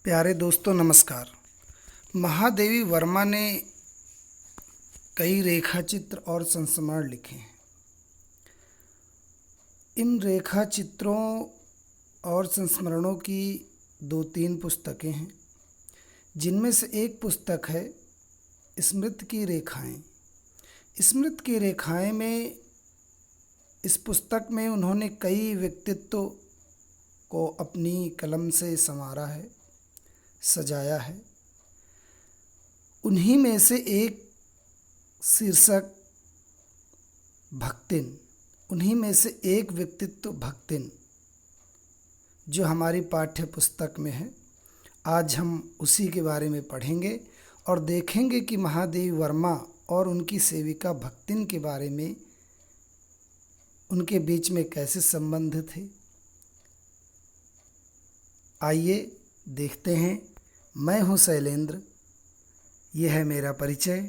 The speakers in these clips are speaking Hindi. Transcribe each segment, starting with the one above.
प्यारे दोस्तों नमस्कार। महादेवी वर्मा ने कई रेखा चित्र और संस्मरण लिखे हैं। इन रेखा चित्रों और संस्मरणों की 2-3 पुस्तकें हैं, जिनमें से एक पुस्तक है स्मृति की रेखाएं। स्मृति की रेखाएं में इस पुस्तक में उन्होंने कई व्यक्तित्व को अपनी कलम से संवारा है, सजाया है। उन्हीं में से एक शीर्षक भक्तिन, उन्हीं में से एक व्यक्तित्व भक्तिन जो हमारी पाठ्य पुस्तक में है। आज हम उसी के बारे में पढ़ेंगे और देखेंगे कि महादेवी वर्मा और उनकी सेविका भक्तिन के बारे में उनके बीच में कैसे संबंध थे। आइए देखते हैं। मैं हूँ शैलेंद्र, ये है मेरा परिचय।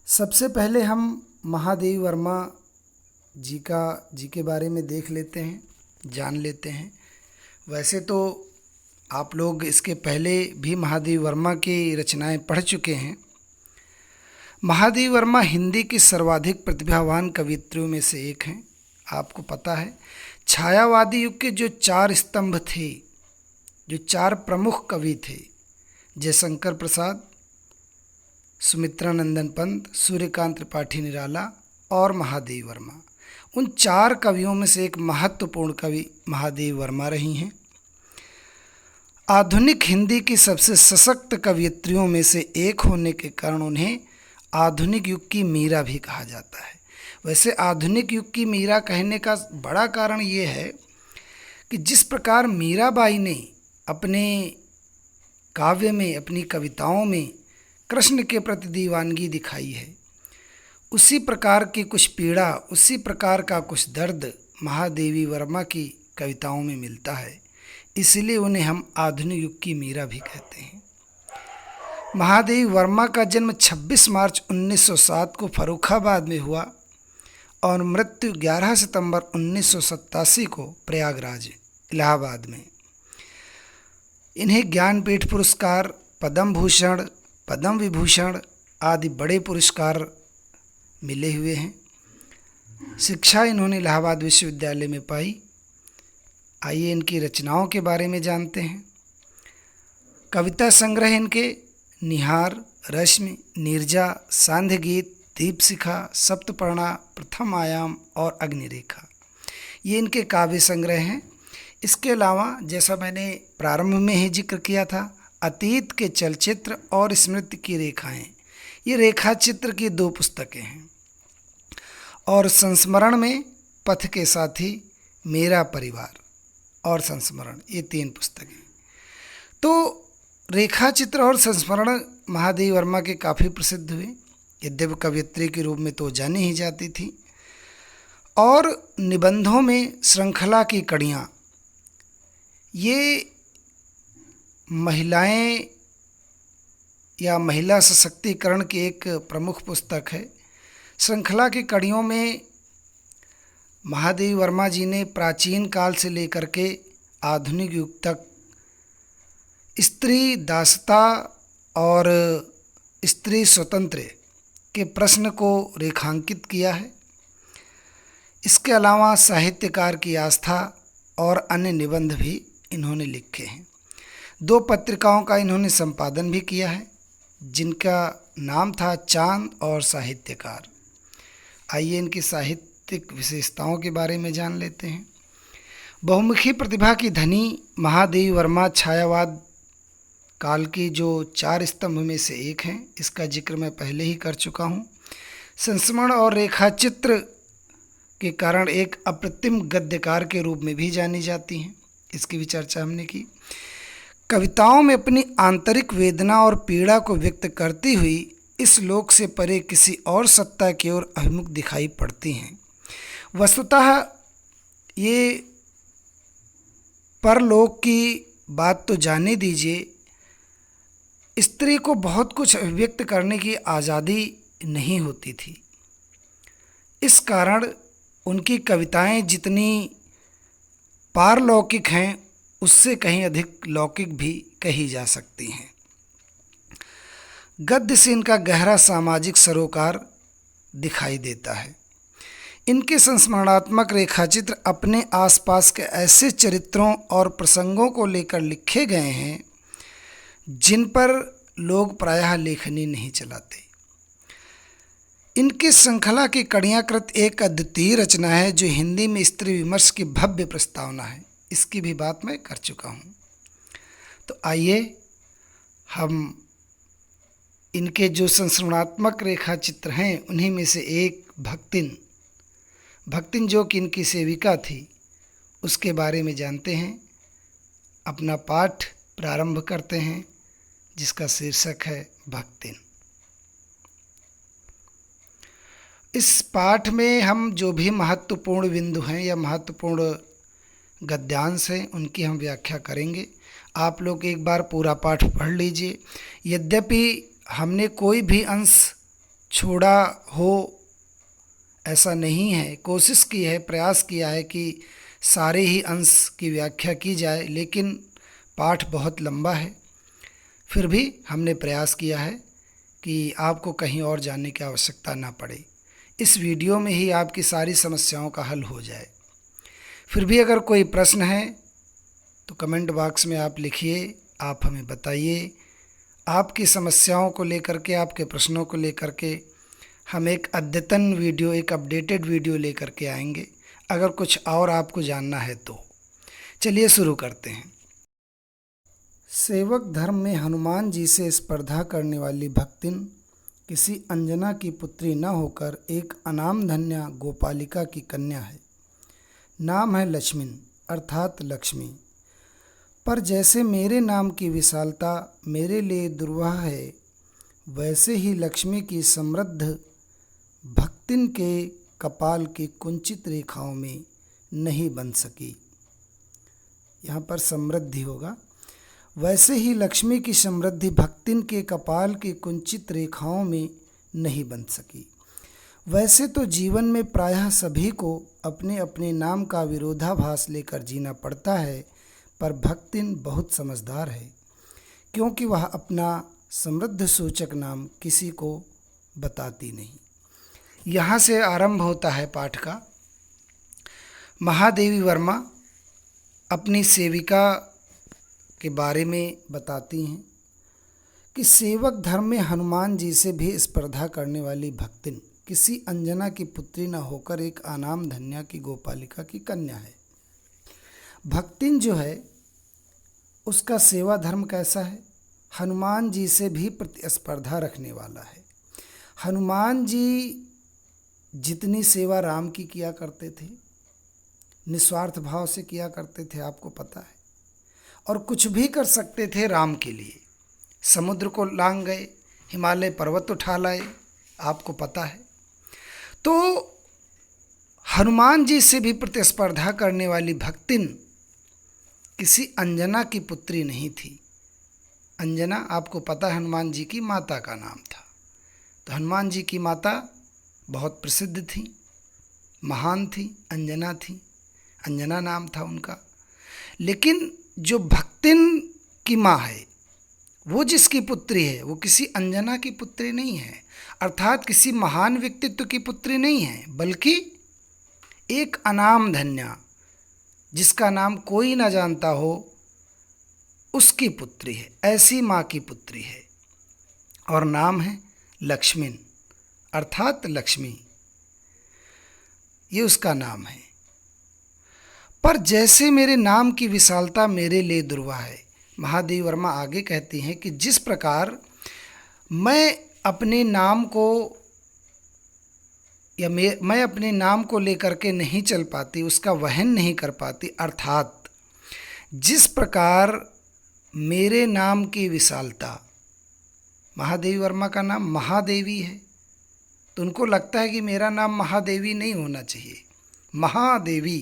सबसे पहले हम महादेवी वर्मा जी के बारे में देख लेते हैं, जान लेते हैं। वैसे तो आप लोग इसके पहले भी महादेवी वर्मा की रचनाएं पढ़ चुके हैं। महादेवी वर्मा हिंदी की सर्वाधिक प्रतिभावान कवियत्रियों में से एक हैं। आपको पता है, छायावादी युग के जो 4 स्तंभ थे, जो 4 प्रमुख कवि थे, जयशंकर प्रसाद, सुमित्रानंदन पंत, सूर्यकांत त्रिपाठी निराला और महादेवी वर्मा, उन 4 कवियों में से एक महत्वपूर्ण कवि महादेवी वर्मा रही हैं। आधुनिक हिंदी की सबसे सशक्त कवयित्रियों में से एक होने के कारण उन्हें आधुनिक युग की मीरा भी कहा जाता है। वैसे आधुनिक युग की मीरा कहने का बड़ा कारण ये है कि जिस प्रकार मीराबाई ने अपने काव्य में, अपनी कविताओं में कृष्ण के प्रति दीवानगी दिखाई है, उसी प्रकार की कुछ पीड़ा, उसी प्रकार का कुछ दर्द महादेवी वर्मा की कविताओं में मिलता है। इसलिए उन्हें हम आधुनिक युग की मीरा भी कहते हैं। महादेवी वर्मा का जन्म 26 मार्च 1907 को फर्रुखाबाद में हुआ और मृत्यु 11 सितंबर 1987 को प्रयागराज, इलाहाबाद में। इन्हें ज्ञानपीठ पुरस्कार, पद्म भूषण, पद्म विभूषण आदि बड़े पुरस्कार मिले हुए हैं। शिक्षा इन्होंने इलाहाबाद विश्वविद्यालय में पाई। आइए इनकी रचनाओं के बारे में जानते हैं। कविता संग्रह इनके निहार, रश्मि, नीरजा, सांध्य गीत, दीपशिखा, सप्तपर्णा, प्रथम आयाम और अग्निरेखा, ये इनके काव्य संग्रह हैं। इसके अलावा जैसा मैंने प्रारंभ में ही जिक्र किया था, अतीत के चलचित्र और स्मृति की रेखाएं, ये रेखा चित्र की 2 पुस्तकें हैं। और संस्मरण में पथ के साथी, मेरा परिवार और संस्मरण, ये 3 पुस्तकें। तो रेखा चित्र और संस्मरण महादेवी वर्मा के काफ़ी प्रसिद्ध हुए। यद्यपि कवयित्री के रूप में तो जानी ही जाती थी। और निबंधों में श्रृंखला की कड़ियाँ, ये महिलाएं या महिला सशक्तिकरण की एक प्रमुख पुस्तक है। श्रृंखला की कड़ियों में महादेवी वर्मा जी ने प्राचीन काल से लेकर के आधुनिक युग तक स्त्री दासता और स्त्री स्वतंत्र के प्रश्न को रेखांकित किया है। इसके अलावा साहित्यकार की आस्था और अन्य निबंध भी इन्होंने लिखे हैं। 2 पत्रिकाओं का इन्होंने संपादन भी किया है, जिनका नाम था चांद और साहित्यकार। आइए इनकी साहित्यिक विशेषताओं के बारे में जान लेते हैं। बहुमुखी प्रतिभा की धनी महादेवी वर्मा छायावाद काल की जो 4 स्तंभ में से एक हैं। इसका जिक्र मैं पहले ही कर चुका हूँ। संस्मरण और रेखा चित्र के कारण एक अप्रतिम गद्यकार के रूप में भी जानी जाती हैं। इसकी भी चर्चा हमने की। कविताओं में अपनी आंतरिक वेदना और पीड़ा को व्यक्त करती हुई इस लोक से परे किसी और सत्ता की ओर अभिमुख दिखाई पड़ती हैं। वस्तुतः ये परलोक की बात तो जाने दीजिए, स्त्री को बहुत कुछ अभिव्यक्त करने की आज़ादी नहीं होती थी। इस कारण उनकी कविताएं जितनी पारलौकिक हैं, उससे कहीं अधिक लौकिक भी कही जा सकती हैं। गद्य से इनका गहरा सामाजिक सरोकार दिखाई देता है। इनके संस्मरणात्मक रेखाचित्र अपने आसपास के ऐसे चरित्रों और प्रसंगों को लेकर लिखे गए हैं जिन पर लोग प्रायः लेखनी नहीं चलाते। इनकी श्रृंखला की कड़ियाकृत एक अद्वितीय रचना है जो हिंदी में स्त्री विमर्श की भव्य प्रस्तावना है। इसकी भी बात मैं कर चुका हूँ। तो आइए हम इनके जो संस्मरणात्मक रेखा चित्र हैं उन्हीं में से एक भक्तिन जो कि इनकी सेविका थी उसके बारे में जानते हैं। अपना पाठ प्रारंभ करते हैं जिसका शीर्षक है भक्तिन। इस पाठ में हम जो भी महत्वपूर्ण बिंदु हैं या महत्वपूर्ण गद्यांश हैं उनकी हम व्याख्या करेंगे। आप लोग एक बार पूरा पाठ पढ़ लीजिए। यद्यपि हमने कोई भी अंश छोड़ा हो ऐसा नहीं है, कोशिश की है, प्रयास किया है कि सारे ही अंश की व्याख्या की जाए, लेकिन पाठ बहुत लंबा है। फिर भी हमने प्रयास किया है कि आपको कहीं और जाने की आवश्यकता ना पड़े, इस वीडियो में ही आपकी सारी समस्याओं का हल हो जाए। फिर भी अगर कोई प्रश्न है तो कमेंट बॉक्स में आप लिखिए, आप हमें बताइए। आपकी समस्याओं को लेकर के, आपके प्रश्नों को लेकर के हम एक अद्यतन वीडियो, एक अपडेटेड वीडियो लेकर के आएंगे। अगर कुछ और आपको जानना है तो चलिए शुरू करते हैं। सेवक धर्म में हनुमान जी से स्पर्धा करने वाली भक्तिन किसी अंजना की पुत्री न होकर एक अनामधन्या गोपालिका की कन्या है। नाम है लक्ष्मीन अर्थात लक्ष्मी। पर जैसे मेरे नाम की विशालता मेरे लिए दुर्वाह है, वैसे ही लक्ष्मी की समृद्ध भक्तिन के कपाल की कुंचित रेखाओं में नहीं बन सकी। यहाँ पर समृद्धि होगा। वैसे ही लक्ष्मी की समृद्धि भक्तिन के कपाल की कुंचित रेखाओं में नहीं बन सकी। वैसे तो जीवन में प्रायः सभी को अपने अपने नाम का विरोधाभास लेकर जीना पड़ता है, पर भक्तिन बहुत समझदार है, क्योंकि वह अपना समृद्ध सूचक नाम किसी को बताती नहीं। यहाँ से आरंभ होता है पाठ का। महादेवी वर्मा अपनी सेविका के बारे में बताती हैं कि सेवक धर्म में हनुमान जी से भी स्पर्धा करने वाली भक्तिन किसी अंजना की पुत्री न होकर एक अनाम धन्या की गोपालिका की कन्या है। भक्तिन जो है उसका सेवा धर्म कैसा है? हनुमान जी से भी प्रतिस्पर्धा रखने वाला है। हनुमान जी जितनी सेवा राम की किया करते थे, निस्वार्थ भाव से किया करते थे, आपको पता है, और कुछ भी कर सकते थे राम के लिए। समुद्र को लांघ गए, हिमालय पर्वत उठा लाए, आपको पता है। तो हनुमान जी से भी प्रतिस्पर्धा करने वाली भक्तिन किसी अंजना की पुत्री नहीं थी। अंजना आपको पता है हनुमान जी की माता का नाम था। तो हनुमान जी की माता बहुत प्रसिद्ध थी, महान थी, अंजना थी, अंजना नाम था उनका। लेकिन जो भक्तिन की माँ है, वो जिसकी पुत्री है, वो किसी अंजना की पुत्री नहीं है, अर्थात किसी महान व्यक्तित्व की पुत्री नहीं है, बल्कि एक अनाम धन्या जिसका नाम कोई ना जानता हो उसकी पुत्री है। ऐसी माँ की पुत्री है और नाम है लक्ष्मीन अर्थात लक्ष्मी, ये उसका नाम है। पर जैसे मेरे नाम की विशालता मेरे लिए दुर्वाह है। महादेवी वर्मा आगे कहती हैं कि जिस प्रकार मैं अपने नाम को या मैं अपने नाम को लेकर के नहीं चल पाती, उसका वहन नहीं कर पाती, अर्थात जिस प्रकार मेरे नाम की विशालता, महादेवी वर्मा का नाम महादेवी है, तो उनको लगता है कि मेरा नाम महादेवी नहीं होना चाहिए, महादेवी।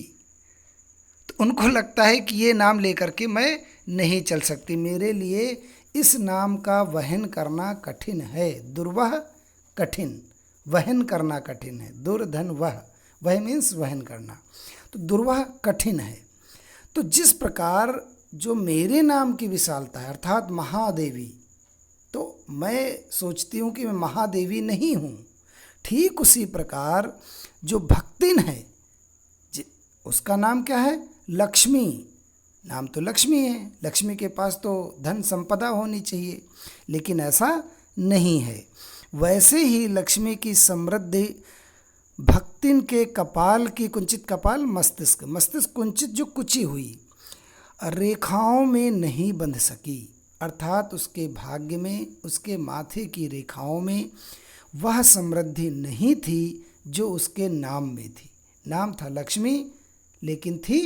तो उनको लगता है कि ये नाम लेकर के मैं नहीं चल सकती, मेरे लिए इस नाम का वहन करना कठिन है। दुर्वह कठिन, वहन करना कठिन है। दुर्धन वह मीन्स वहन करना, तो दुर्वह कठिन है। तो जिस प्रकार जो मेरे नाम की विशालता है अर्थात महादेवी, तो मैं सोचती हूँ कि मैं महादेवी नहीं हूँ। ठीक उसी प्रकार जो भक्तिन है उसका नाम क्या है? लक्ष्मी। नाम तो लक्ष्मी है, लक्ष्मी के पास तो धन संपदा होनी चाहिए, लेकिन ऐसा नहीं है। वैसे ही लक्ष्मी की समृद्धि भक्तिन के कपाल की कुंचित, कपाल मस्तिष्क, मस्तिष्क कुंचित जो कुची हुई रेखाओं में नहीं बंध सकी, अर्थात उसके भाग्य में, उसके माथे की रेखाओं में वह समृद्धि नहीं थी जो उसके नाम में थी। नाम था लक्ष्मी लेकिन थी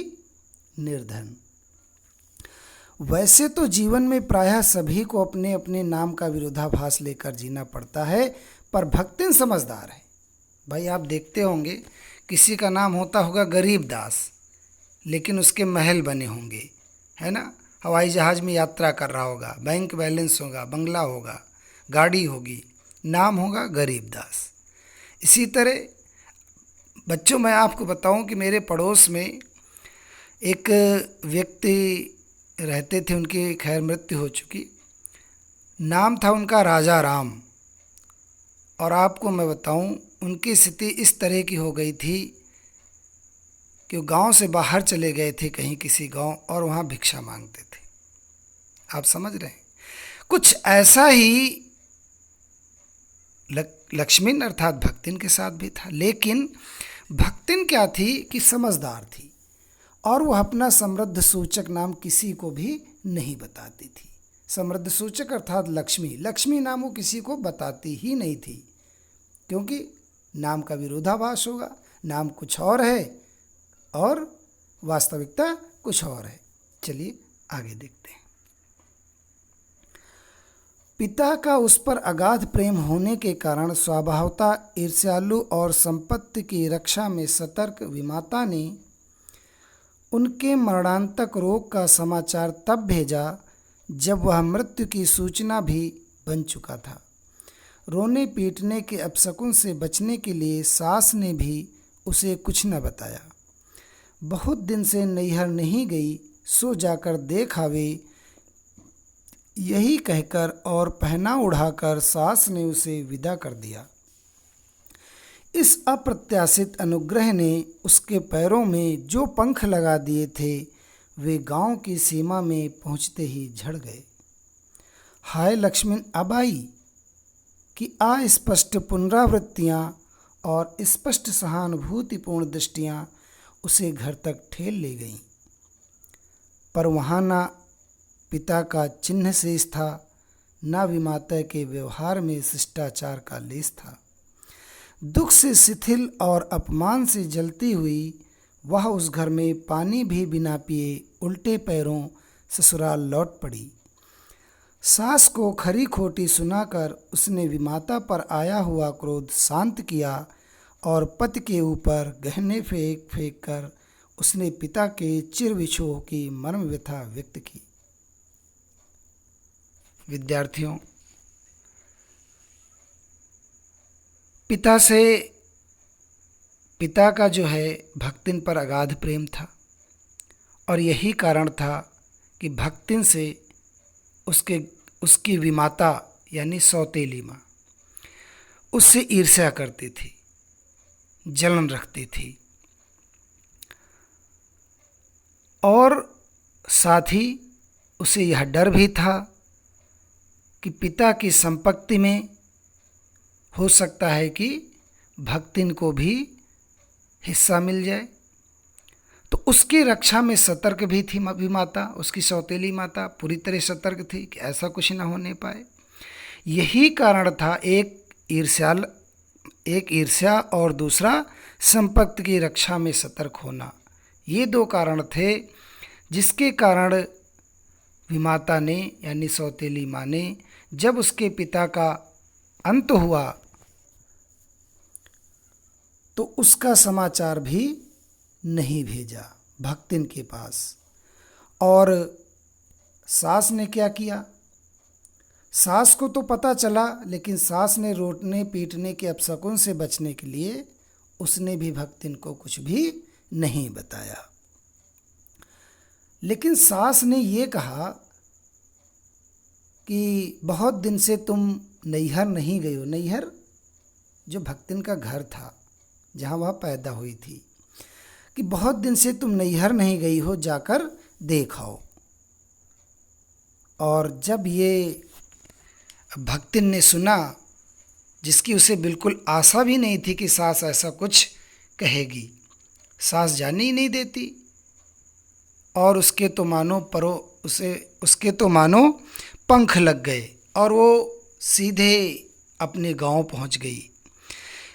निर्धन। वैसे तो जीवन में प्रायः सभी को अपने अपने नाम का विरोधाभास लेकर जीना पड़ता है, पर भक्तिन समझदार है। भाई आप देखते होंगे किसी का नाम होता होगा गरीब दास, लेकिन उसके महल बने होंगे, है ना, हवाई जहाज़ में यात्रा कर रहा होगा, बैंक बैलेंस होगा, बंगला होगा, गाड़ी होगी, नाम होगा गरीब दास। इसी तरह बच्चों मैं आपको बताऊं कि मेरे पड़ोस में एक व्यक्ति रहते थे, उनकी खैर मृत्यु हो चुकी। नाम था उनका राजा राम। और आपको मैं बताऊं उनकी स्थिति इस तरह की हो गई थी कि वो गांव से बाहर चले गए थे कहीं किसी गांव, और वहां भिक्षा मांगते थे। आप समझ रहे हैं, कुछ ऐसा ही लक्ष्मीन अर्थात भक्तिन के साथ भी था। लेकिन भक्तिन क्या थी कि समझदार थी, और वह अपना समृद्ध सूचक नाम किसी को भी नहीं बताती थी। समृद्ध सूचक अर्थात लक्ष्मी, लक्ष्मी नाम वो किसी को बताती ही नहीं थी, क्योंकि नाम का विरोधाभास होगा। नाम कुछ और है और वास्तविकता कुछ और है। चलिए आगे देखते हैं। पिता का उस पर अगाध प्रेम होने के कारण स्वभावतः ईर्ष्यालु और संपत्ति की रक्षा में सतर्क विमाता ने उनके मरणांतक रोग का समाचार तब भेजा जब वह मृत्यु की सूचना भी बन चुका था। रोने पीटने के अपशकुन से बचने के लिए सास ने भी उसे कुछ न बताया। बहुत दिन से नैहर नहीं गई, सो जाकर देख आवे, यही कहकर और पहना उड़ाकर सास ने उसे विदा कर दिया। इस अप्रत्याशित अनुग्रह ने उसके पैरों में जो पंख लगा दिए थे वे गांव की सीमा में पहुंचते ही झड़ गए। हाय लक्ष्मण अब आई कि अस्पष्ट पुनरावृत्तियां और स्पष्ट सहानुभूतिपूर्ण दृष्टियां उसे घर तक ठेल ले गईं, पर वहाँ ना पिता का चिन्ह शेष था, ना विमाता के व्यवहार में शिष्टाचार का लेस था। दुख से शिथिल और अपमान से जलती हुई वह उस घर में पानी भी बिना पिए उल्टे पैरों ससुराल लौट पड़ी। सास को खरी खोटी सुनाकर उसने विमाता पर आया हुआ क्रोध शांत किया और पति के ऊपर गहने फेंक फेंक कर उसने पिता के चिर विछोह की मर्म व्यथा व्यक्त की। विद्यार्थियों, पिता का जो है भक्तिन पर अगाध प्रेम था, और यही कारण था कि भक्तिन से उसकी विमाता यानी सौतेली माँ उससे ईर्ष्या करती थी, जलन रखती थी, और साथ ही उसे यह डर भी था कि पिता की संपत्ति में हो सकता है कि भक्तिन को भी हिस्सा मिल जाए। तो उसकी रक्षा में सतर्क भी थी विमाता, उसकी सौतेली माता पूरी तरह सतर्क थी कि ऐसा कुछ न होने पाए। यही कारण था, एक ईर्ष्या और दूसरा संपत्ति की रक्षा में सतर्क होना। ये दो कारण थे जिसके कारण विमाता ने यानी सौतेली माँ ने जब उसके पिता का अंत हुआ तो उसका समाचार भी नहीं भेजा भक्तिन के पास। और सास ने क्या किया? सास को तो पता चला, लेकिन सास ने रोटने पीटने के अपशकुन से बचने के लिए उसने भी भक्तिन को कुछ भी नहीं बताया। लेकिन सास ने ये कहा कि बहुत दिन से तुम नैहर नहीं गई हो। नैहर जो भक्तिन का घर था, जहाँ वह पैदा हुई थी, कि बहुत दिन से तुम नैहर नहीं गई हो, जाकर देख आओ। और जब ये भक्तिन ने सुना, जिसकी उसे बिल्कुल आशा भी नहीं थी कि सास ऐसा कुछ कहेगी, सास जाने ही नहीं देती, और उसके तो मानो पंख लग गए और वो सीधे अपने गांव पहुंच गई।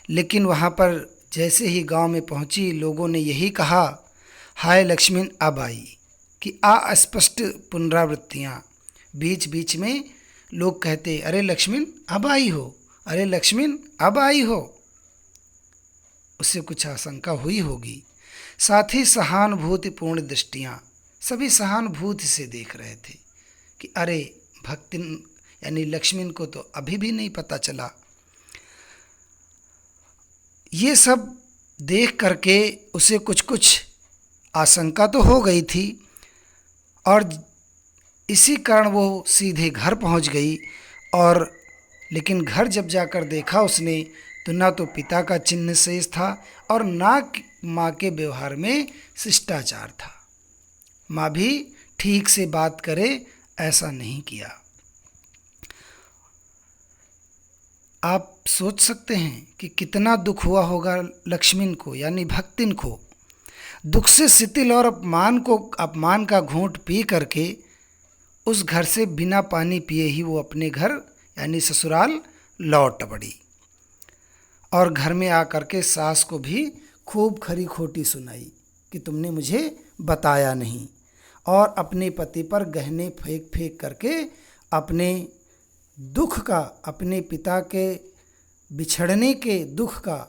लेकिन वहां पर जैसे ही गांव में पहुंची, लोगों ने यही कहा, हाय लक्ष्मण अब आई, कि अस्पष्ट पुनरावृत्तियाँ। बीच बीच में लोग कहते, अरे लक्ष्मण अब आई हो, अरे लक्ष्मण अब आई हो। उससे कुछ आशंका हुई होगी। साथ ही सहानुभूतिपूर्ण दृष्टियाँ, सभी सहानुभूति से देख रहे थे कि अरे भक्तिन यानी लक्ष्मण को तो अभी भी नहीं पता चला। ये सब देख करके उसे कुछ कुछ आशंका तो हो गई थी, और इसी कारण वो सीधे घर पहुंच गई। और लेकिन घर जब जाकर देखा उसने, तो ना तो पिता का चिन्ह शेष था और ना माँ के व्यवहार में शिष्टाचार था। माँ भी ठीक से बात करे ऐसा नहीं किया। आप सोच सकते हैं कि कितना दुख हुआ होगा लक्ष्मण को यानी भक्तिन को। दुख से शिथिल और अपमान का घूंट पी करके उस घर से बिना पानी पिए ही वो अपने घर यानी ससुराल लौट पड़ी, और घर में आकर के सास को भी खूब खरी खोटी सुनाई कि तुमने मुझे बताया नहीं, और अपने पति पर गहने फेंक फेंक करके अपने दुख का, अपने पिता के बिछड़ने के दुख का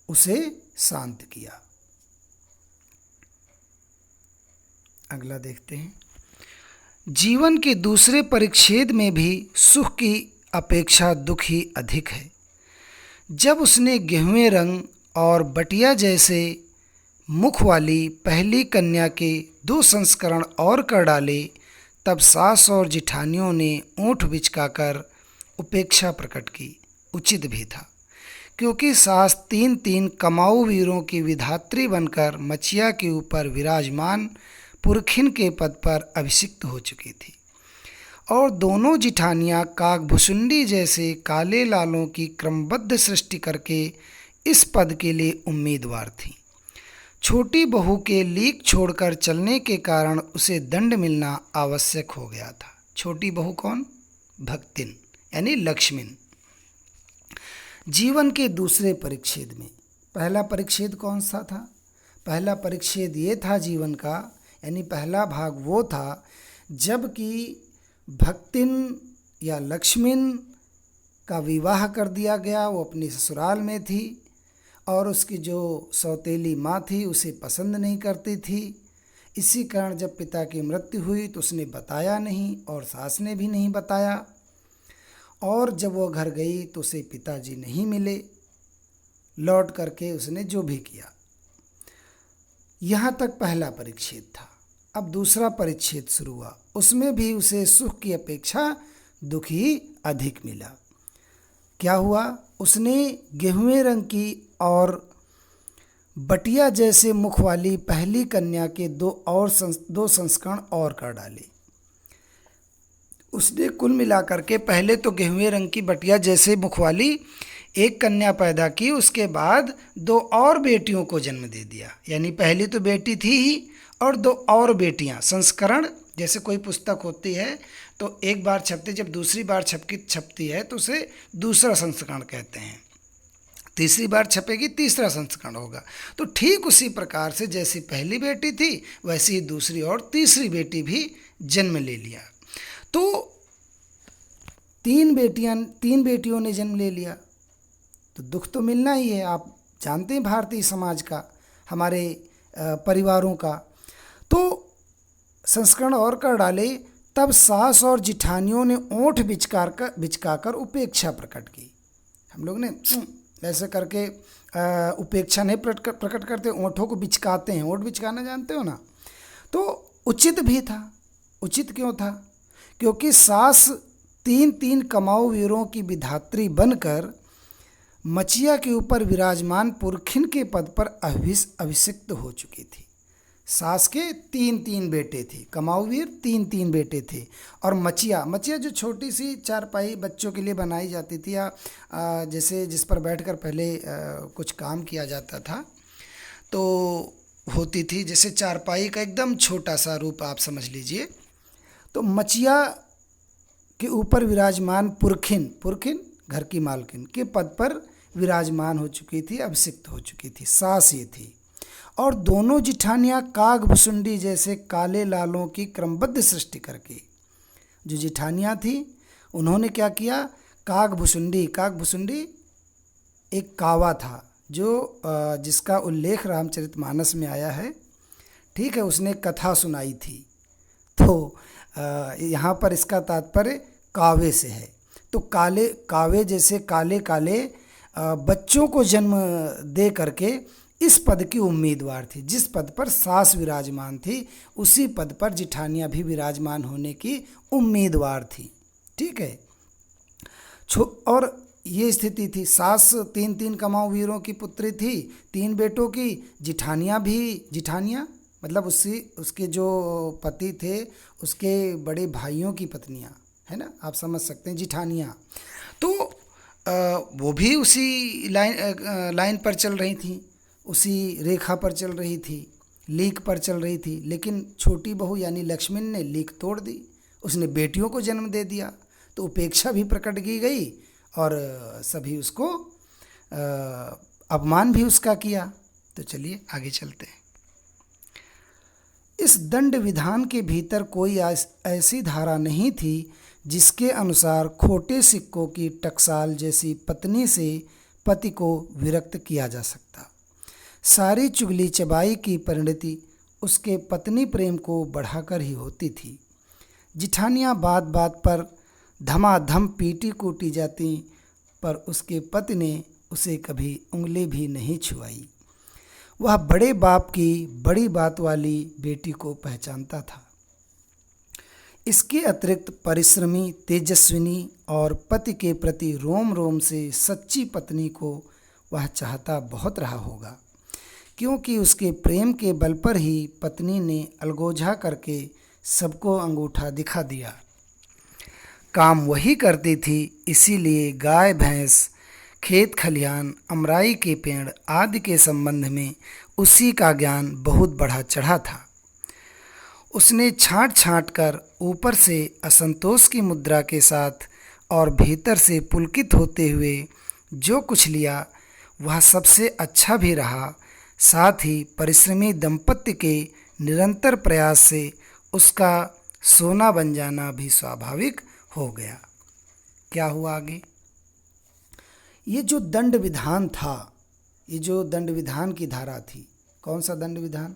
उसे शांत किया। अगला देखते हैं। जीवन के दूसरे परिच्छेद में भी सुख की अपेक्षा दुख ही अधिक है। जब उसने गेहुए रंग और बटिया जैसे मुख वाली पहली कन्या के 2 संस्करण और कर डाले, तब सास और जिठानियों ने ओंठ बिचकाकर उपेक्षा प्रकट की। उचित भी था, क्योंकि सास 3 कमाऊ वीरों की विधात्री बनकर मचिया के ऊपर विराजमान पुरखिन के पद पर अभिषिक्त हो चुकी थी, और दोनों जिठानियाँ काकभुसुंडी जैसे काले लालों की क्रमबद्ध सृष्टि करके इस पद के लिए उम्मीदवार थीं। छोटी बहू के लीक छोड़कर चलने के कारण उसे दंड मिलना आवश्यक हो गया था। छोटी बहू कौन? भक्तिन यानी लक्ष्मण। जीवन के दूसरे परिच्छेद में पहला परिच्छेद कौन सा था? पहला परिच्छेद ये था जीवन का, यानी पहला भाग वो था जबकि भक्तिन या लक्ष्मण का विवाह कर दिया गया। वो अपनी ससुराल में थी और उसकी जो सौतेली माँ थी उसे पसंद नहीं करती थी। इसी कारण जब पिता की मृत्यु हुई तो उसने बताया नहीं और सास ने भी नहीं बताया, और जब वो घर गई तो उसे पिताजी नहीं मिले। लौट करके उसने जो भी किया। यहाँ तक पहला परिच्छेद था। अब दूसरा परिच्छेद शुरू हुआ। उसमें भी उसे सुख की अपेक्षा दुख ही अधिक मिला। क्या हुआ? उसने गेहुए रंग की और बटिया जैसे मुख वाली पहली कन्या के 2 संस्करण और कर डाले। उसने कुल मिलाकर के पहले तो गेहुए रंग की बटिया जैसे मुख वाली एक कन्या पैदा की, उसके बाद 2 और बेटियों को जन्म दे दिया। यानी पहली तो बेटी थी ही और 2 और बेटियां। संस्करण जैसे कोई पुस्तक होती है तो एक बार छपती, जब दूसरी बार छपती है तो उसे दूसरा संस्करण कहते हैं, तीसरी बार छपेगी तीसरा संस्करण होगा। तो ठीक उसी प्रकार से जैसी पहली बेटी थी वैसी ही दूसरी और तीसरी बेटी भी जन्म ले लिया। तो 3 बेटियों ने जन्म ले लिया तो दुख तो मिलना ही है। आप जानते हैं भारतीय समाज का, हमारे परिवारों का। तो संस्करण और कर डाले। तब सास और जिठानियों ने ओंठ बिचकाकर उपेक्षा प्रकट की। हम लोग ने ऐसे करके उपेक्षा नहीं प्रकट करते, ओंठों को बिचकाते हैं। ओंठ बिचकाना जानते हो ना? तो उचित भी था। उचित क्यों था? क्योंकि सास तीन तीन कमाऊ वीरों की विधात्री बनकर मचिया के ऊपर विराजमान पुरखिन के पद पर अभिषिक्त हो चुकी थी। सास के तीन तीन बेटे थे, कमाऊ वीर तीन तीन बेटे थे। और मचिया, मचिया जो छोटी सी चारपाई बच्चों के लिए बनाई जाती थी, या जैसे जिस पर बैठकर पहले कुछ काम किया जाता था, तो होती थी, जैसे चारपाई का एकदम छोटा सा रूप आप समझ लीजिए। तो मचिया के ऊपर विराजमान पुरखिन, पुरखिन घर की मालकिन के पद पर विराजमान हो चुकी थी, अभिषिक्त हो चुकी थी, सास ये थी। और दोनों जिठानियाँ कागभुसुंडी जैसे काले लालों की क्रमबद्ध सृष्टि करके, जो जिठानियाँ थी उन्होंने क्या किया, कागभुसुंडी, कागभुसुंडी एक कावा था जो जिसका उल्लेख रामचरितमानस में आया है, ठीक है, उसने कथा सुनाई थी। तो यहाँ पर इसका तात्पर्य कावे से है। तो काले कावे जैसे काले काले बच्चों को जन्म दे करके इस पद की उम्मीदवार थी। जिस पद पर सास विराजमान थी उसी पद पर जिठानियाँ भी विराजमान होने की उम्मीदवार थी, ठीक है। और ये स्थिति थी, सास तीन तीन कमाऊ वीरों की पुत्री थी, तीन बेटों की। जिठानियाँ भी, जिठानियाँ मतलब उसके जो पति थे उसके बड़े भाइयों की पत्नियाँ, है ना, आप समझ सकते हैं, जिठानियाँ। तो वो भी उसी लाइन पर चल रही थी, उसी रेखा पर चल रही थी, लीक पर चल रही थी। लेकिन छोटी बहू यानी लक्ष्मण ने लीक तोड़ दी, उसने बेटियों को जन्म दे दिया। तो उपेक्षा भी प्रकट की गई और सभी उसको अपमान भी उसका किया। तो चलिए आगे चलते हैं। इस दंड विधान के भीतर कोई ऐसी धारा नहीं थी जिसके अनुसार खोटे सिक्कों की टकसाल जैसी पत्नी से पति को विरक्त किया जा सकता। सारी चुगली चबाई की परिणति उसके पत्नी प्रेम को बढ़ाकर ही होती थी। जिठानियाँ बात बात पर धमाधम पीटी कूटी जाती, पर उसके पति ने उसे कभी उंगली भी नहीं छुआई। वह बड़े बाप की बड़ी बात वाली बेटी को पहचानता था। इसके अतिरिक्त परिश्रमी, तेजस्विनी और पति के प्रति रोम रोम से सच्ची पत्नी को वह चाहता बहुत रहा होगा, क्योंकि उसके प्रेम के बल पर ही पत्नी ने अलगोजा करके सबको अंगूठा दिखा दिया। काम वही करती थी, इसीलिए गाय भैंस, खेत खलिहान, अमराई के पेड़ आदि के संबंध में उसी का ज्ञान बहुत बढ़ा चढ़ा था। उसने छाँट छाँट कर ऊपर से असंतोष की मुद्रा के साथ और भीतर से पुलकित होते हुए जो कुछ लिया वह सबसे अच्छा भी रहा। साथ ही परिश्रमी दंपत्ति के निरंतर प्रयास से उसका सोना बन जाना भी स्वाभाविक हो गया। क्या हुआ आगे? ये जो दंड विधान था, ये जो दंड विधान की धारा थी, कौन सा दंड विधान?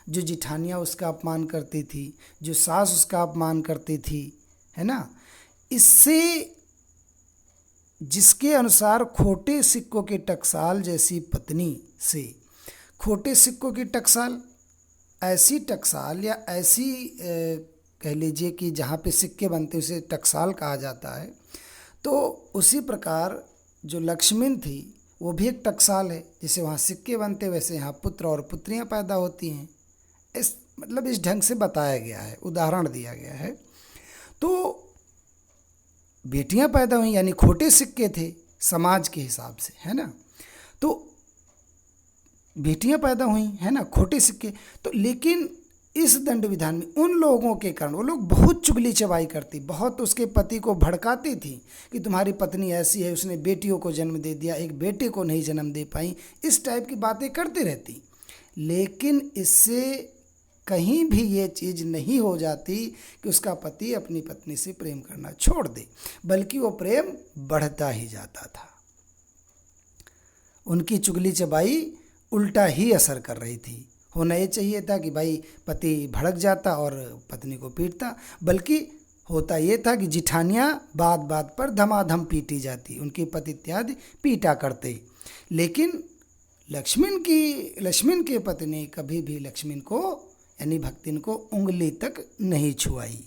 जो जिठानियाँ उसका अपमान करती थी, जो सास उसका अपमान करती थी, है ना, इससे जिसके अनुसार खोटे सिक्कों के टकसाल जैसी पत्नी से, खोटे सिक्कों की टकसाल, ऐसी टकसाल या ऐसी कह लीजिए कि जहाँ पे सिक्के बनते उसे टकसाल कहा जाता है। तो उसी प्रकार जो लक्ष्मण थी वो भी एक टकसाल है। जैसे वहाँ सिक्के बनते वैसे यहाँ पुत्र और पुत्रियाँ पैदा होती हैं। इस ढंग से बताया गया है, उदाहरण दिया गया है। तो बेटियाँ पैदा हुई यानी खोटे सिक्के थे समाज के हिसाब से, है ना। तो बेटियाँ पैदा हुई, है ना, खोटे सिक्के। तो लेकिन इस दंड विधान में उन लोगों के कारण, वो लोग बहुत चुगली चबाई करती, बहुत उसके पति को भड़काती थी कि तुम्हारी पत्नी ऐसी है, उसने बेटियों को जन्म दे दिया, एक बेटे को नहीं जन्म दे पाई, इस टाइप की बातें करती रहती। लेकिन इससे कहीं भी ये चीज़ नहीं हो जाती कि उसका पति अपनी पत्नी से प्रेम करना छोड़ दे, बल्कि वो प्रेम बढ़ता ही जाता था। उनकी चुगली चबाई उल्टा ही असर कर रही थी। होना ये चाहिए था कि भाई पति भड़क जाता और पत्नी को पीटता, बल्कि होता ये था कि जिठानियाँ बात बात पर धमाधम पीटी जाती, उनके पति इत्यादि पीटा करते। लेकिन लक्ष्मण के पति ने कभी भी लक्ष्मण को यानी भक्तिन को उंगली तक नहीं छुआई।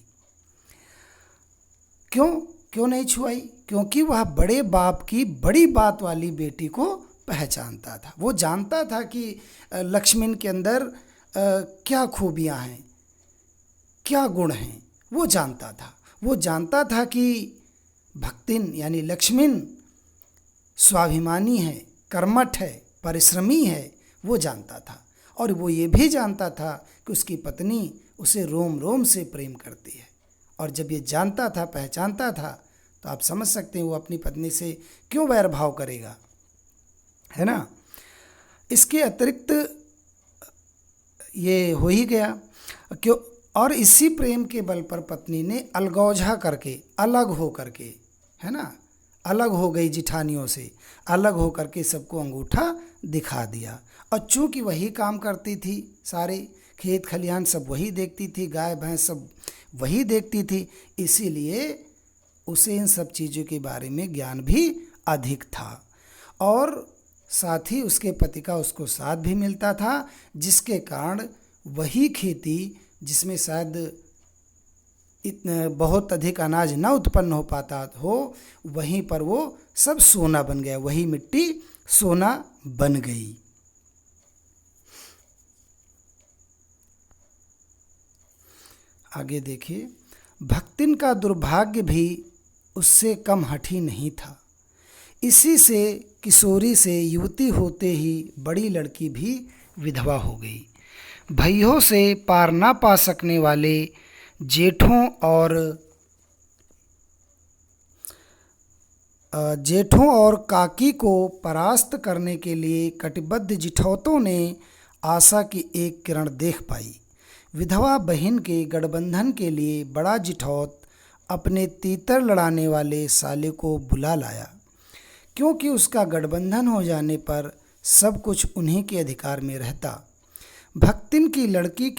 क्यों नहीं छुआई? क्योंकि वह बड़े बाप की बड़ी बात वाली बेटी को पहचानता था। वो जानता था कि लक्ष्मण के अंदर क्या खूबियां हैं, क्या गुण हैं, वो जानता था। वो जानता था कि भक्तिन यानी लक्ष्मण स्वाभिमानी है, कर्मठ है, परिश्रमी है, वो जानता था। और वो ये भी जानता था कि उसकी पत्नी उसे रोम रोम से प्रेम करती है। और जब ये जानता था, पहचानता था, तो आप समझ सकते हैं वो अपनी पत्नी से क्यों वैर भाव करेगा, है ना। इसके अतिरिक्त ये हो ही गया क्यों। और इसी प्रेम के बल पर पत्नी ने अलगौझा करके, अलग हो करके, है ना, अलग हो गई जिठानियों से, अलग हो करके सबको अंगूठा दिखा दिया। और चूँकि वही काम करती थी, सारे खेत खलिहान सब वही देखती थी, गाय भैंस सब वही देखती थी, इसीलिए उसे इन सब चीज़ों के बारे में ज्ञान भी अधिक था। और साथ ही उसके पति का उसको साथ भी मिलता था, जिसके कारण वही खेती जिसमें शायद इतना बहुत अधिक अनाज न उत्पन्न हो पाता हो, वहीं पर वो सब सोना बन गया, वही मिट्टी सोना बन गई। आगे देखिए, भक्तिन का दुर्भाग्य भी उससे कम हठी नहीं था। इसी से किशोरी से युवती होते ही बड़ी लड़की भी विधवा हो गई। भैयों से पार ना पा सकने वाले जेठों और काकी को परास्त करने के लिए कटिबद्ध जिठौतों ने आशा की एक किरण देख पाई। विधवा बहन के गठबंधन के लिए बड़ा जिठौत अपने तीतर लड़ाने वाले साले को बुला लाया, क्योंकि उसका गठबंधन हो जाने पर सब कुछ उन्हीं के अधिकार में रहता। भक्तिन की लड़की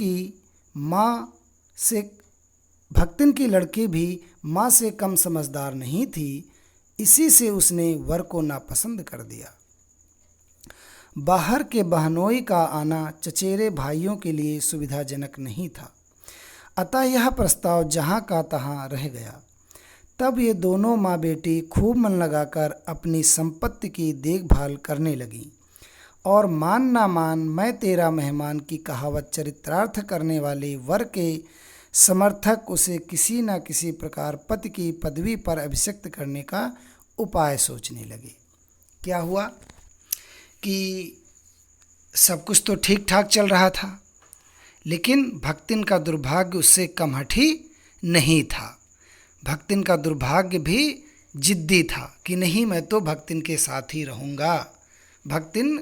भी माँ से कम समझदार नहीं थी, इसी से उसने वर को नापसंद कर दिया। बाहर के बहनोई का आना चचेरे भाइयों के लिए सुविधाजनक नहीं था, अतः यह प्रस्ताव जहाँ का तहाँ रह गया। तब ये दोनों माँ बेटी खूब मन लगाकर अपनी संपत्ति की देखभाल करने लगीं, और मान ना मान मैं तेरा मेहमान की कहावत चरितार्थ करने वाले वर के समर्थक उसे किसी न किसी प्रकार पति की पदवी पर अभिषिक्त करने का उपाय सोचने लगे। क्या हुआ कि सब कुछ तो ठीक ठाक चल रहा था, लेकिन भक्तिन का दुर्भाग्य उससे कम हठी नहीं था। भक्तिन का दुर्भाग्य भी जिद्दी था कि नहीं, मैं तो भक्तिन के साथ ही रहूँगा। भक्तिन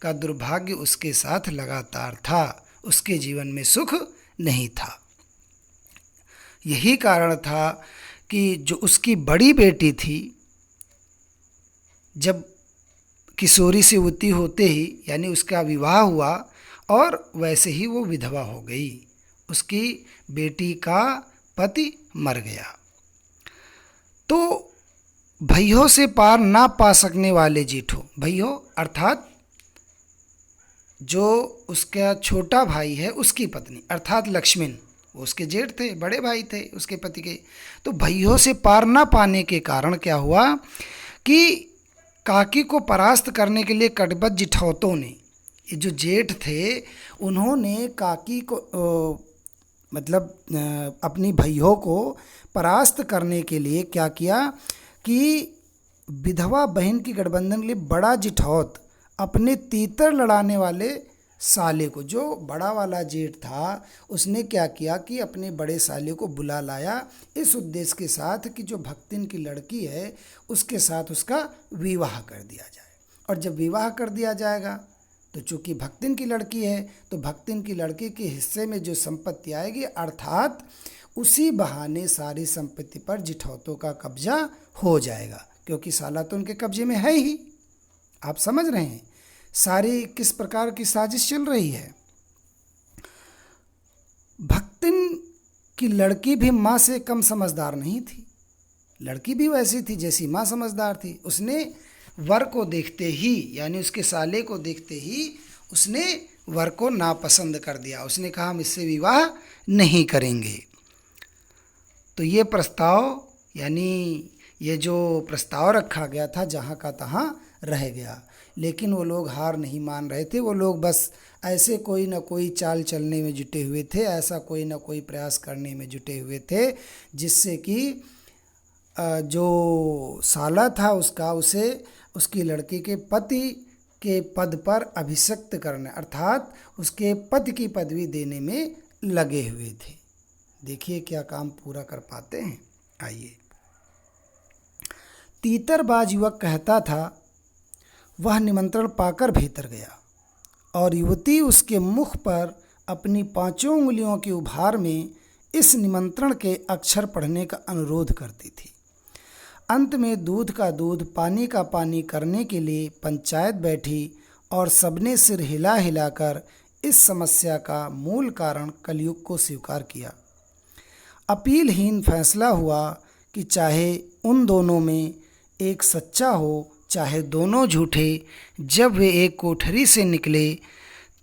का दुर्भाग्य उसके साथ लगातार था, उसके जीवन में सुख नहीं था। यही कारण था कि जो उसकी बड़ी बेटी थी, जब किशोरी से युवती होते ही यानी उसका विवाह हुआ और वैसे ही वो विधवा हो गई, उसकी बेटी का पति मर गया। तो भैयों से पार ना पा सकने वाले जेठों, भैयों अर्थात जो उसका छोटा भाई है उसकी पत्नी अर्थात लक्ष्मण, वो उसके जेठ थे, बड़े भाई थे उसके पति के। तो भैयों से पार ना पाने के कारण क्या हुआ कि काकी को परास्त करने के लिए कटिबद्ध जिठौतों ने, ये जो जेठ थे, उन्होंने काकी को अपनी भैयों को परास्त करने के लिए क्या किया कि विधवा बहन की गठबंधन के लिए बड़ा जिठौत अपने तीतर लड़ाने वाले साले को, जो बड़ा वाला जेठ था, उसने क्या किया कि अपने बड़े साले को बुला लाया इस उद्देश्य के साथ कि जो भक्तिन की लड़की है उसके साथ उसका विवाह कर दिया जाए। और जब विवाह कर दिया जाएगा तो चूँकि भक्तिन की लड़की है तो भक्तिन की लड़की के हिस्से में जो संपत्ति आएगी, अर्थात उसी बहाने सारी संपत्ति पर जिठौतों का कब्जा हो जाएगा, क्योंकि साला तो उनके कब्जे में है ही। आप समझ रहे हैं सारी किस प्रकार की साजिश चल रही है। भक्तिन की लड़की भी माँ से कम समझदार नहीं थी, लड़की भी वैसी थी जैसी माँ समझदार थी। उसने वर को देखते ही, यानी उसके साले को देखते ही उसने वर को नापसंद कर दिया। उसने कहा हम इससे विवाह नहीं करेंगे। तो ये प्रस्ताव, यानी ये जो प्रस्ताव रखा गया था जहाँ का तहाँ रह गया। लेकिन वो लोग हार नहीं मान रहे थे। वो लोग बस ऐसे कोई ना कोई चाल चलने में जुटे हुए थे, ऐसा कोई ना कोई प्रयास करने में जुटे हुए थे जिससे कि जो साला था उसका, उसे उसकी लड़की के पति के पद पर अभिषिक्त करने, अर्थात उसके पति की पदवी देने में लगे हुए थे। देखिए क्या काम पूरा कर पाते हैं। आइए, तीतरबाज युवक कहता था। वह निमंत्रण पाकर भीतर गया और युवती उसके मुख पर अपनी 5 उंगलियों की उभार में इस निमंत्रण के अक्षर पढ़ने का अनुरोध करती थी। अंत में दूध का दूध, पानी का पानी करने के लिए पंचायत बैठी और सबने सिर हिला हिलाकर इस समस्या का मूल कारण कलयुग को स्वीकार किया। अपीलहीन फैसला हुआ कि चाहे उन दोनों में एक सच्चा हो, चाहे दोनों झूठे, जब वे एक कोठरी से निकले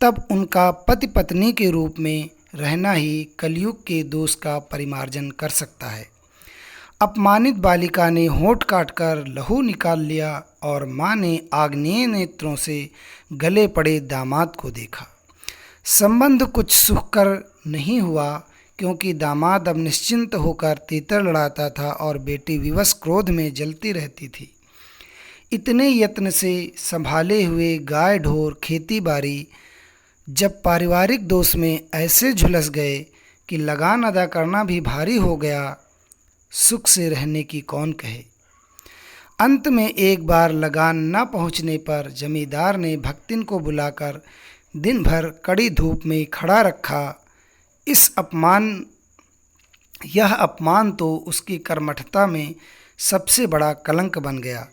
तब उनका पति पत्नी के रूप में रहना ही कलयुग के दोष का परिमार्जन कर सकता है। अपमानित बालिका ने होंठ काटकर लहू निकाल लिया और माँ ने आग्नेय नेत्रों से गले पड़े दामाद को देखा। संबंध कुछ सुखकर नहीं हुआ, क्योंकि दामाद अब निश्चिंत होकर तीतर लड़ाता था और बेटी विवश क्रोध में जलती रहती थी। इतने यत्न से संभाले हुए गाय ढोर खेती बाड़ी जब पारिवारिक दोष में ऐसे झुलस गए कि लगान अदा करना भी भारी हो गया, सुख से रहने की कौन कहे। अंत में एक बार लगान न पहुंचने पर जमींदार ने भक्तिन को बुलाकर दिन भर कड़ी धूप में खड़ा रखा। यह अपमान तो उसकी कर्मठता में सबसे बड़ा कलंक बन गया।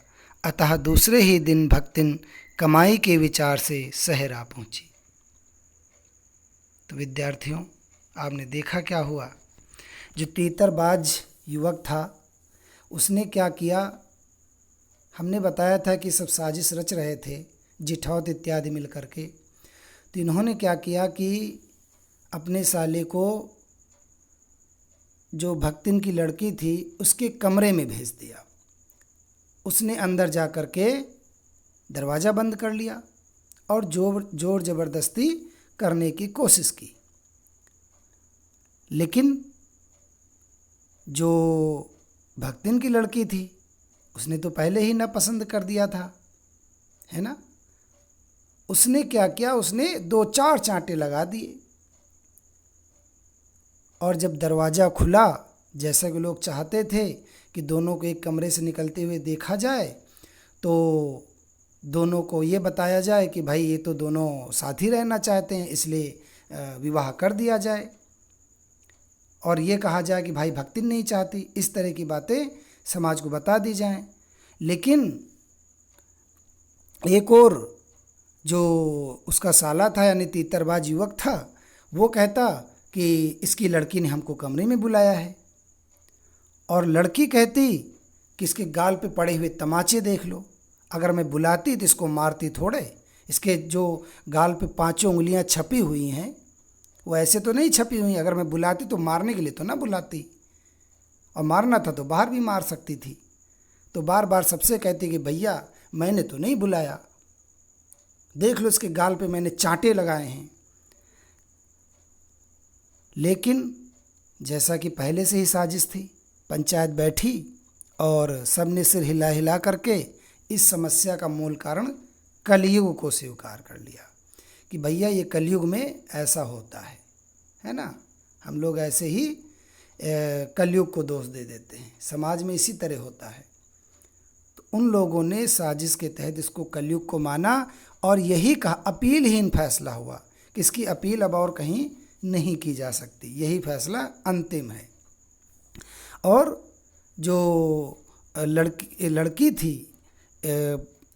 अतः दूसरे ही दिन भक्तिन कमाई के विचार से शहर आ पहुंची। तो विद्यार्थियों, आपने देखा क्या हुआ। जो तीतरबाज युवक था उसने क्या किया। हमने बताया था कि सब साजिश रच रहे थे, जिठौत इत्यादि मिल करके। तो इन्होंने क्या किया कि अपने साले को, जो भक्तिन की लड़की थी, उसके कमरे में भेज दिया। उसने अंदर जा कर के दरवाज़ा बंद कर लिया और जोर ज़बरदस्ती करने की कोशिश की। लेकिन जो भक्तिन की लड़की थी उसने तो पहले ही नापसंद कर दिया था, है ना। उसने क्या किया, उसने 2-4 चांटे लगा दिए। और जब दरवाज़ा खुला, जैसा कि लोग चाहते थे कि दोनों को एक कमरे से निकलते हुए देखा जाए, तो दोनों को ये बताया जाए कि भाई ये तो दोनों साथ ही रहना चाहते हैं, इसलिए विवाह कर दिया जाए। और ये कहा जाए कि भाई भक्ति नहीं चाहती। इस तरह की बातें समाज को बता दी जाएं। लेकिन एक और जो उसका साला था, यानी तीतरबाज युवक था, वो कहता कि इसकी लड़की ने हमको कमरे में बुलाया है। और लड़की कहती कि इसके गाल पे पड़े हुए तमाचे देख लो, अगर मैं बुलाती तो इसको मारती थोड़े। इसके जो गाल पे 5 उंगलियां छपी हुई हैं वो ऐसे तो नहीं छपी हुई, अगर मैं बुलाती तो मारने के लिए तो ना बुलाती, और मारना था तो बाहर भी मार सकती थी। तो बार बार सबसे कहती कि भैया मैंने तो नहीं बुलाया, देख लो इसके गाल पे मैंने चांटे लगाए हैं। लेकिन जैसा कि पहले से ही साजिश थी, पंचायत बैठी और सबने सिर हिला हिला करके इस समस्या का मूल कारण कलयुग को स्वीकार कर लिया कि भैया ये कलयुग में ऐसा होता है ना। हम लोग ऐसे ही कलयुग को दोष दे देते हैं, समाज में इसी तरह होता है। तो उन लोगों ने साजिश के तहत इसको कलयुग को माना और यही कहा, अपीलहीन फैसला हुआ कि इसकी अपील अब और कहीं नहीं की जा सकती, यही फैसला अंतिम है। और जो लड़की थी,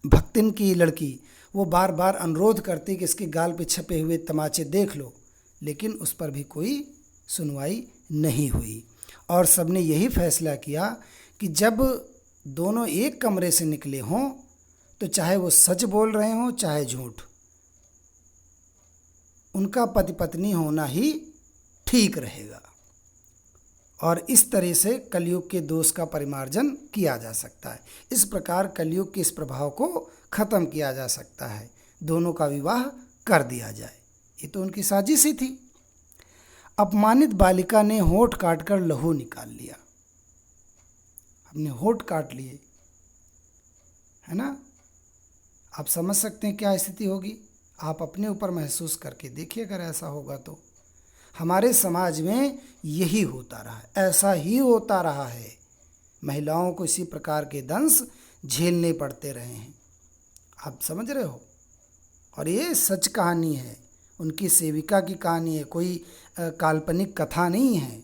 भक्तिन की लड़की, वो बार बार अनुरोध करती कि इसके गाल पे छपे हुए तमाचे देख लो, लेकिन उस पर भी कोई सुनवाई नहीं हुई। और सबने यही फैसला किया कि जब दोनों एक कमरे से निकले हों तो चाहे वो सच बोल रहे हों चाहे झूठ, उनका पति पत्नी होना ही ठीक रहेगा। और इस तरह से कलयुग के दोष का परिमार्जन किया जा सकता है। इस प्रकार कलयुग के इस प्रभाव को खत्म किया जा सकता है, दोनों का विवाह कर दिया जाए। ये तो उनकी साजिश ही थी। अपमानित बालिका ने होंठ काटकर लहू निकाल लिया। अपने होंठ काट लिए, है ना। आप समझ सकते हैं क्या स्थिति होगी। आप अपने ऊपर महसूस करके देखिए, अगर ऐसा होगा तो। हमारे समाज में यही होता रहा है, ऐसा ही होता रहा है। महिलाओं को इसी प्रकार के दंश झेलने पड़ते रहे हैं। आप समझ रहे हो। और ये सच कहानी है, उनकी सेविका की कहानी है, कोई काल्पनिक कथा नहीं है।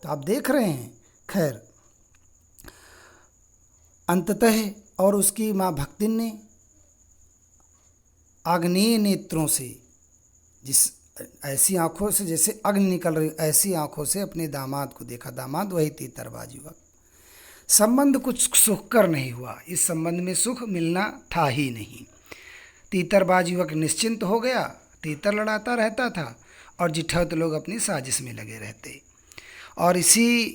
तो आप देख रहे हैं। खैर, अंततः और उसकी माँ भक्तिन ने आग्नेय नेत्रों से, जिस ऐसी आंखों से जैसे अग्नि निकल रही, ऐसी आंखों से अपने दामाद को देखा। दामाद वही तीतरबाज युवक। संबंध कुछ सुखकर नहीं हुआ। इस संबंध में सुख मिलना था ही नहीं। तीतरबाज युवक निश्चिंत हो गया, तीतर लड़ाता रहता था और जिठौत लोग अपनी साजिश में लगे रहते। और इसी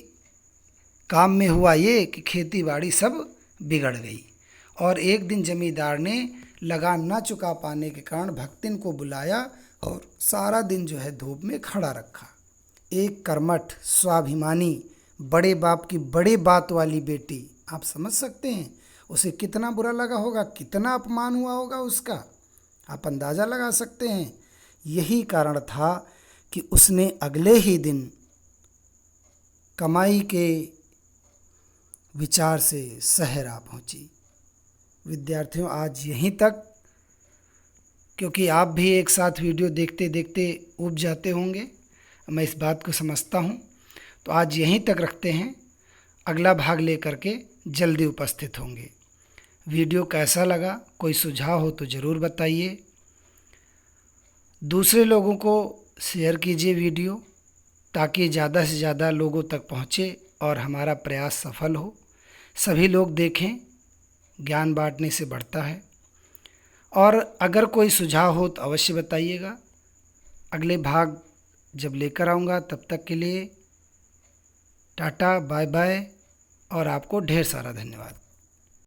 काम में हुआ ये कि खेती बाड़ी सब बिगड़ गई। और एक दिन जमींदार ने लगान ना चुका पाने के कारण भक्तिन को बुलाया और सारा दिन जो है धूप में खड़ा रखा। एक कर्मठ, स्वाभिमानी, बड़े बाप की बड़े बात वाली बेटी, आप समझ सकते हैं उसे कितना बुरा लगा होगा, कितना अपमान हुआ होगा उसका। आप अंदाज़ा लगा सकते हैं। यही कारण था कि उसने अगले ही दिन कमाई के विचार से शहर आ पहुंची। विद्यार्थियों, आज यहीं तक, क्योंकि आप भी एक साथ वीडियो देखते देखते ऊब जाते होंगे, मैं इस बात को समझता हूँ। तो आज यहीं तक रखते हैं, अगला भाग लेकर के जल्दी उपस्थित होंगे। वीडियो कैसा लगा, कोई सुझाव हो तो ज़रूर बताइए। दूसरे लोगों को शेयर कीजिए वीडियो, ताकि ज़्यादा से ज़्यादा लोगों तक पहुँचे और हमारा प्रयास सफल हो। सभी लोग देखें, ज्ञान बांटने से बढ़ता है। और अगर कोई सुझाव हो तो अवश्य बताइएगा। अगले भाग जब लेकर आऊँगा, तब तक के लिए टाटा, बाय बाय और आपको ढेर सारा धन्यवाद।